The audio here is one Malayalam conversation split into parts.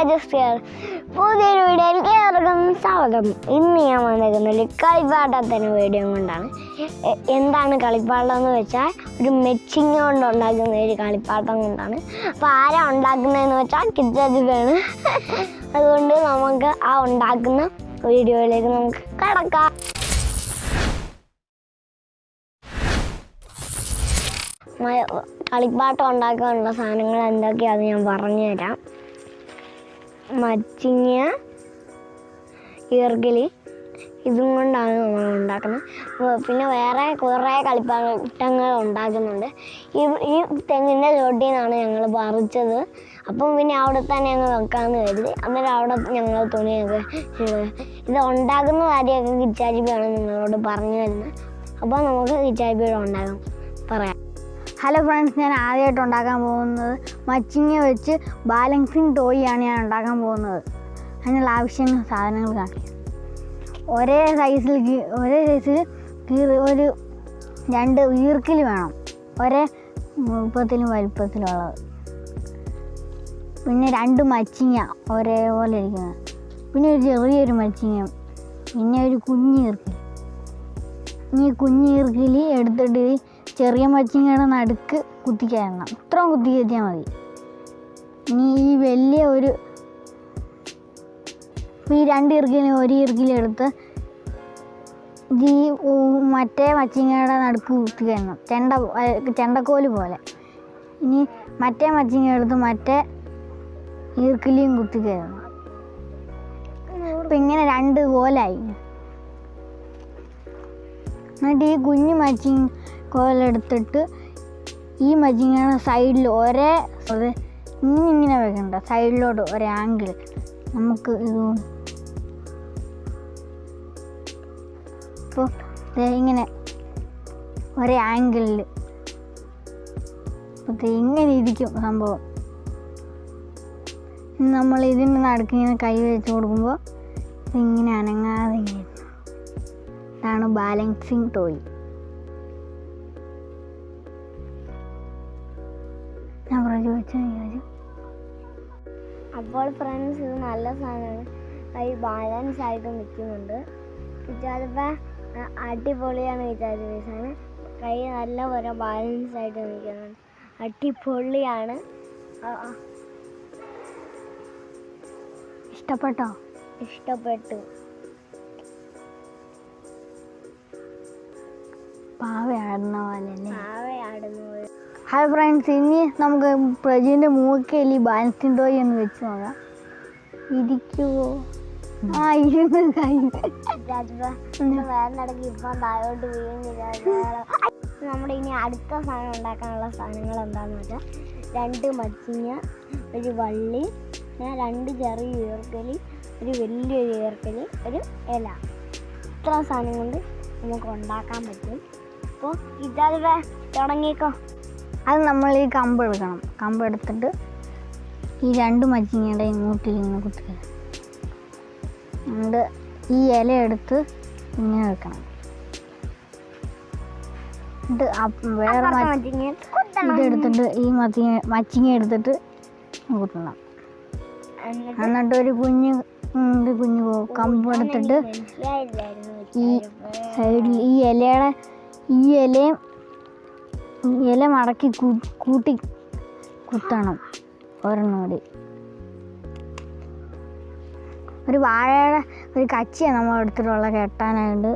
പുതിയൊരു വീഡിയോയിലേക്ക് ഏവർക്കും സ്വാഗതം. ഇന്ന് ഞാൻ വന്നിരിക്കുന്നത് കളിപ്പാട്ടത്തിന് വീഡിയോ കൊണ്ടാണ്. എന്താണ് കളിപ്പാട്ടം എന്ന് വെച്ചാൽ ഒരു മെച്ചിങ് കൊണ്ട് ഉണ്ടാക്കുന്ന ഒരു കളിപ്പാട്ടം കൊണ്ടാണ്. അപ്പോൾ ആരാ ഉണ്ടാക്കുന്നതെന്ന് വെച്ചാൽ കിച്ചാജിബാണ്. അതുകൊണ്ട് നമുക്ക് ആ ഉണ്ടാക്കുന്ന വീഡിയോയിലേക്ക് നമുക്ക് കടക്കാം. കളിപ്പാട്ടം ഉണ്ടാക്കാനുള്ള സാധനങ്ങൾ എന്തൊക്കെയാണെന്ന് ഞാൻ പറഞ്ഞുതരാം. മച്ചിങ്ങ, ഈർക്കിലി, ഇതും കൊണ്ടാണ് നമ്മൾ ഉണ്ടാക്കുന്നത്. പിന്നെ വേറെ കുറേ കളിപ്പാട്ടങ്ങൾ ഉണ്ടാക്കുന്നുണ്ട്. ഈ തെങ്ങിൻ്റെ ചോട്ടിൽ നിന്നാണ് ഞങ്ങൾ പറിച്ചത്. അപ്പം പിന്നെ അവിടെ തന്നെ ഞങ്ങൾ വെക്കാമെന്ന് കരുതി. അന്നേരം അവിടെ ഞങ്ങൾ തുണിയൊക്കെ ഇത് ഉണ്ടാക്കുന്ന കാര്യമൊക്കെ കിച്ചാജിബിയാണ് നിങ്ങളോട് പറഞ്ഞു തരുന്നത്. അപ്പോൾ നമുക്ക് കിച്ചാജിബിയുടെ ഉണ്ടാകാം പറയാം. ഹലോ ഫ്രണ്ട്സ്, ഞാൻ ആദ്യമായിട്ട് ഉണ്ടാക്കാൻ പോകുന്നത് മച്ചിങ്ങ വെച്ച് ബാലൻസിങ് ടോയാണ് ഞാൻ ഉണ്ടാക്കാൻ പോകുന്നത്. അതിനുള്ള ആവശ്യങ്ങൾ സാധനങ്ങൾ കാണിക്കാം. ഒരേ സൈസിൽ ഒരു 2 ഈർക്കിൽ വേണം, ഒരേ വലിപ്പത്തിലുള്ളത്. പിന്നെ 2 മച്ചിങ്ങ ഒരേപോലെ ഇരിക്കുന്നത്, പിന്നെ ഒരു ചെറിയൊരു മച്ചിങ്ങ, പിന്നെ ഒരു കുഞ്ഞീർക്കിൽ. ഈ കുഞ്ഞീർക്കിൽ എടുത്തിട്ട് ചെറിയ മച്ചിങ്ങയുടെ നടുക്ക് കുത്തിക്കയറണം. ഇത്രയും കുത്തി കയറ്റിയാൽ മതി. ഇനി ഈ വലിയ ഈ 2 ഈർക്കിലും ഒരു ഈർക്കിലെടുത്ത് ഈ മറ്റേ മച്ചിങ്ങയുടെ നടുക്ക് കുത്തിക്കയറണം, ചെണ്ടക്കോല് പോലെ. ഇനി മറ്റേ മച്ചിങ്ങ എടുത്ത് മറ്റേ ഈർക്കിലിയും കുത്തിക്കയറണം. അപ്പം ഇങ്ങനെ 2 കോലായി. എന്നിട്ട് ഈ കുഞ്ഞു മച്ചിങ് കോലെടുത്തിട്ട് ഈ മച്ചിങ്ങയുടെ സൈഡിൽ ഇങ്ങനെ വെക്കണ്ട, സൈഡിലോട്ട് ഒരു ആംഗിൾ നമുക്ക് ഇത് ഇപ്പോൾ ഇങ്ങനെ ഒരേ ആംഗിളിൽ ഇങ്ങനെ ഇരിക്കും സംഭവം. നമ്മൾ ഇതിൻ്റെ നടുക്ക് ഇങ്ങനെ കൈ വെച്ച് കൊടുക്കുമ്പോൾ ഇങ്ങനെ അനങ്ങാതെ ഇങ്ങനെ. ഇതാണ് ബാലൻസിങ് ടോയ്. അപ്പോൾ ഫ്രണ്ട്സ്, ഇത് നല്ല സാധനമാണ്. കൈ ബാലൻസ് ആയിട്ട് നിൽക്കുന്നുണ്ട്. കിച്ചാജിബ അടിപൊളിയാണ്. കിച്ചാജിബാണ് കൈ നല്ല പോലെ ബാലൻസ് ആയിട്ട് നിൽക്കുന്നുണ്ട്. അടിപൊളിയാണ്. ഇഷ്ടപ്പെട്ടോ? ഇഷ്ടപ്പെട്ടു. പാവയാടുന്ന പോലെ. ഹായ് ഫ്രണ്ട്സ്, ഇനി നമുക്ക് പ്രജീൻ്റെ മൂക്കയിൽ ഈ ബാലൻസിങ് ടോയ് എന്ന് വെച്ച് നോക്കാം. ഇരിക്കുവോ? ഇരുന്ന് നമ്മുടെ ഇനി അടുത്ത സാധനം ഉണ്ടാക്കാനുള്ള സാധനങ്ങൾ എന്താണെന്ന് വെച്ചാൽ 2 മച്ചിങ്ങ, ഒരു വള്ളി, 2 ചെറിയ ഈർക്കലി, ഒരു വലിയൊരു ഈർക്കലി, ഒരു ഇല. ഇത്ര സാധനം കൊണ്ട് നമുക്ക് ഉണ്ടാക്കാൻ പറ്റും. അപ്പോൾ ഇതാ തുടങ്ങിക്കോ. അത് നമ്മൾ ഈ കമ്പ് എടുക്കണം. കമ്പ് എടുത്തിട്ട് ഈ 2 മച്ചിങ്ങയുടെ ഇങ്ങോട്ടിൽ ഇങ്ങനെ കുത്തുക. എന്നിട്ട് ഈ ഇല എടുത്ത് ഇങ്ങനെ വെക്കണം. എന്നിട്ട് വേറെ ഇതെടുത്തിട്ട് ഈ മച്ചിങ്ങ എടുത്തിട്ട് കുത്തണം. എന്നിട്ട് ഒരു കുഞ്ഞു കമ്പ് എടുത്തിട്ട് ഈ സൈഡിൽ ഈ ഇല മടക്കി കൂട്ടി കുത്തണം. ഒരെണ്ണൂടി ഒരു വാഴയുടെ ഒരു കച്ചിയാണ് നമ്മൾ എടുത്തിട്ടുള്ള കെട്ടാനായിട്ട്.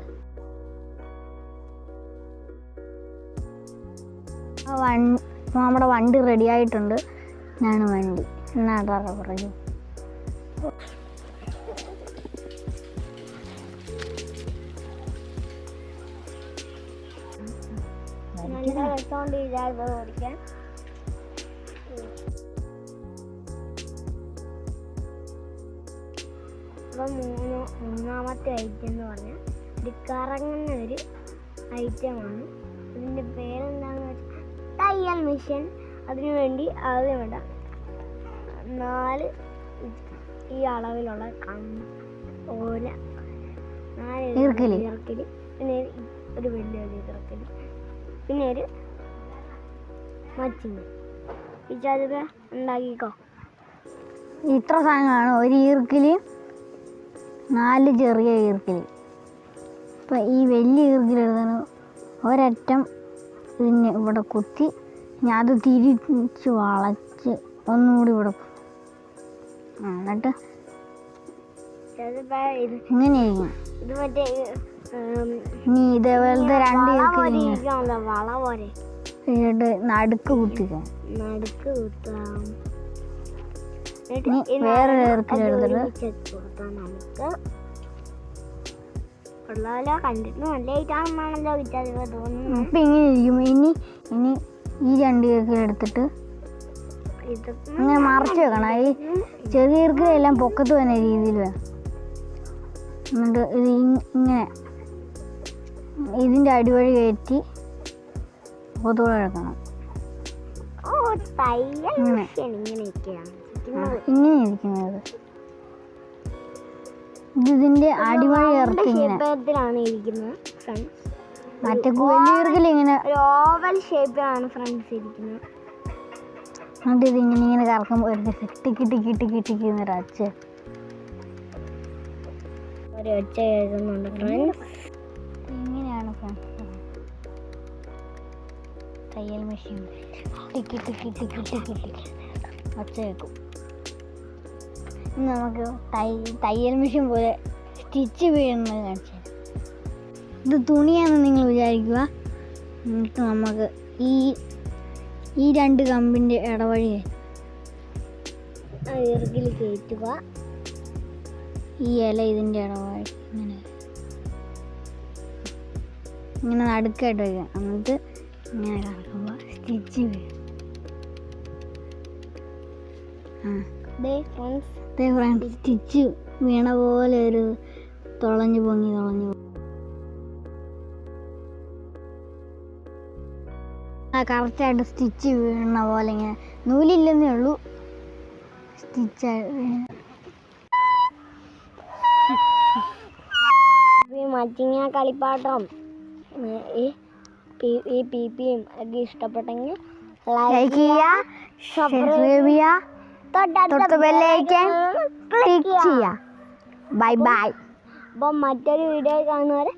നമ്മുടെ വണ്ടി റെഡി ആയിട്ടുണ്ട്. ഇതാണ് വണ്ടി. എന്നാട്ടാ പറഞ്ഞു. ഓടിക്കാൻ അപ്പം മൂന്നാമത്തെ ഐറ്റം എന്ന് പറഞ്ഞാൽ ഒരു കറങ്ങുന്ന ഒരു ഐറ്റമാണ്. ഇതിൻ്റെ പേരെന്താണെന്ന് വെച്ചാൽ തയ്യൽ മെഷീൻ. അതിനുവേണ്ടി ആദ്യം ഇടാം 4 ഈ അളവിലുള്ള ഓല, 4 ഈർക്കിലി, പിന്നെ ഒരു വലിയൊരു ഈർക്കിലി, പിന്നെ ഒരു മച്ചിങ്ങ. കിച്ചാജിബ ഉണ്ടാക്കിക്കോ. ഇത്ര സാധനങ്ങളാണ് ഒരു ഈർക്കിൽ 4 ചെറിയ ഈർക്കിൽ. അപ്പം ഈ വലിയ ഈർക്കിലെടുത്താണ് ഒരറ്റം ഇതിന് ഇവിടെ കുത്തി ഞാൻ അത് തിരിച്ച് വളച്ച് ഒന്നുകൂടി ഇവിടെ എന്നിട്ട് ഇങ്ങനെയായിരിക്കും. ഇത് മറ്റേ ഇനി ഇതേപോലത്തെ 2 ഈർക്കിൽ വള പോലെ നടുക്ക് കുത്തിക്കാം. നടുക്ക് കുത്താം. വേറൊരു ഈർക്കിലെടുത്തിട്ട് നമുക്ക് ഉള്ളതല്ലോ കണ്ടിട്ട് നല്ല ഐറ്റാണെന്നാണല്ലോ വിചാരിക്കുക തോന്നുന്നു. ഇപ്പം ഇങ്ങനെ ഇരിക്കും. ഇനി ഈ 2 ഈർക്കിലെടുത്തിട്ട് ഇങ്ങനെ മറിച്ച് വെക്കണം. ഈ ചെറിയ ഈർക്കിലെല്ലാം പൊക്കത്ത് വരുന്ന രീതിയിൽ വേണം. എന്നിട്ട് ഇത് ഇങ്ങനെ ഇതിൻ്റെ അടിവഴി കയറ്റി പൊതുവെ എടുക്കണം. ഇങ്ങനെ ഇരിക്കുന്നത് ഇതിൻ്റെ അടിവഴി ഇറക്കി ഇങ്ങനെ മറ്റേ വലിയ ഈർക്കിൽ ഇങ്ങനെ ഓവൽ ഷേപ്പിലാണ് ഫ്രണ്ട്സ് ഇരിക്കുന്നത്. എന്നിട്ട് ഇതിങ്ങനെ ഇങ്ങനെ കറക്കുമ്പോൾ ടിക്കി ടിക്കി ടിക്കി ടിക്കി എന്നൊരു ഒച്ച കേൾക്കുന്നുണ്ട് ഫ്രണ്ട്സ്. ഇങ്ങനെയാണ് ഫ്രണ്ട്സ് തയ്യൽ മെഷീൻ ടിക്കി ടിക്കി ടിക്കി ടിക്കി ടിക്കി ഒച്ച കേൾക്കും. ഇനി നമുക്ക് തയ്യൽ മെഷീൻ പോലെ സ്റ്റിച്ച് വീഴുന്നത് കാണിച്ചു. ഇത് തുണിയാണെന്ന് നിങ്ങൾ വിചാരിക്കുക. എന്നിട്ട് നമുക്ക് ഈ 2 കമ്പിൻ്റെ ഇടവഴി ഈർക്കിൽ കയറ്റുക. ഈ ഇല ഇതിൻ്റെ ഇടവഴി ഇങ്ങനെ നടുക്കായിട്ട് വയ്ക്കുക. എന്നിട്ട് ഇങ്ങനെ കറക്കുമ്പോൾ സ്റ്റിച്ച് വീഴും. സ്റ്റിച്ച് വീണ പോലെ ഒരു തുളഞ്ഞു പൊങ്ങി കറക്റ്റായിട്ട് സ്റ്റിച്ച് വീണ പോലെ ഇങ്ങനെ നൂലില്ലെന്നേ ഉള്ളൂ സ്റ്റിച്ച്. ഈ മച്ചിങ്ങ കളിപ്പാട്ടം ഈ പിപിയും ഒക്കെ ഇഷ്ടപ്പെട്ടെങ്കിൽ ലൈക്ക് ചെയ്യുക, സബ്സ്ക്രൈബ് ചെയ്യുക, തൊട്ട് ബെല്ലൈക്കൺ ക്ലിക്ക് ചെയ്യുക. Bye bye. അപ്പം മറ്റൊരു വീഡിയോ കാണുന്നവരെ